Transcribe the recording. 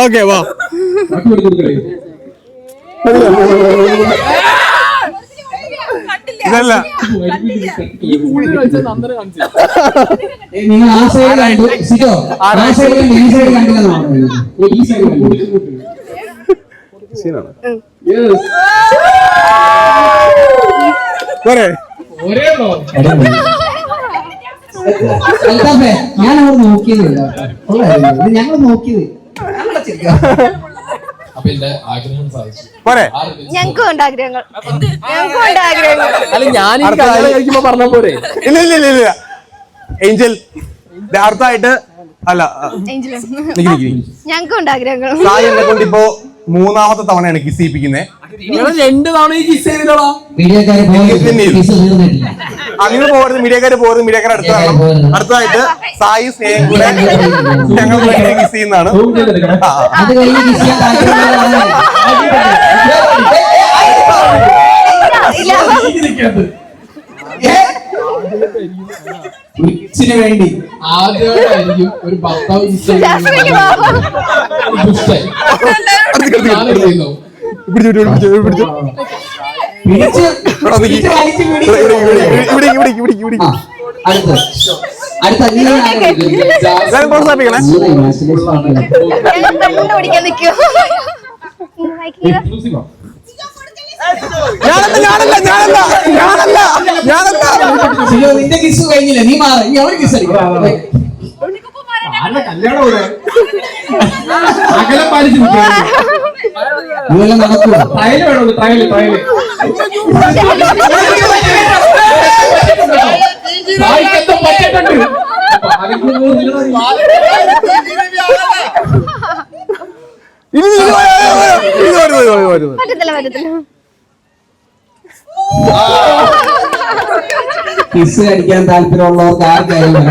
Okay വാ. ഇതല്ല നിങ്ങൾ ആ സൈഡ് കണ്ടു സിജോ, ആ സൈഡ് ഈ സൈഡ് കണ്ടില്ലെന്ന് ഈ സൈഡ് സീനാണ്. ഞാൻ അവിടെ നോക്കിയതില്ല, ഞങ്ങൾ നോക്കിയത്. ഞങ്ങൾക്കും ഉണ്ട് ആഗ്രഹങ്ങൾ. അല്ല ഞാൻ പറഞ്ഞ പോലെ ഇല്ല ഏഞ്ചൽ അടുത്തായിട്ട് അല്ല ഞങ്ങൾക്കും ഉണ്ട് ആഗ്രഹങ്ങൾ. സായി എന്നെ കൊണ്ട് ഇപ്പോ 3ാമത്തെ തവണയാണ് കിസ് ചെയ്യിപ്പിക്കുന്നത്. 2 തവണ കിസ് ചെയ്തോളാം. അങ്ങനെ പോകരുത്, മീഡിയക്കാര് പോകരുത്, മീഡിയക്കാർ അടുത്തതായിട്ട് സായി സ്നേഹം കൂടെ ഞങ്ങൾ കിസ് ചെയ്യുന്നതാണ്. ിന് വേണ്ടി ആദ്യമായിട്ടായിരിക്കും ഒരു ഭർത്താവ് നിന്റെ കിസ് കഴിഞ്ഞില്ല, നീ മാറി, നീ അവര് കിസ് അകലം പാലിച്ചു ഇതെല്ലാം നടക്കുക. ട്രയല് വേണോ? ട്രയല് പറ്റിട്ടുണ്ട്. കിസ് അടിക്കാൻ താല്പര്യമുള്ളവർക്ക് ആർക്കായാലും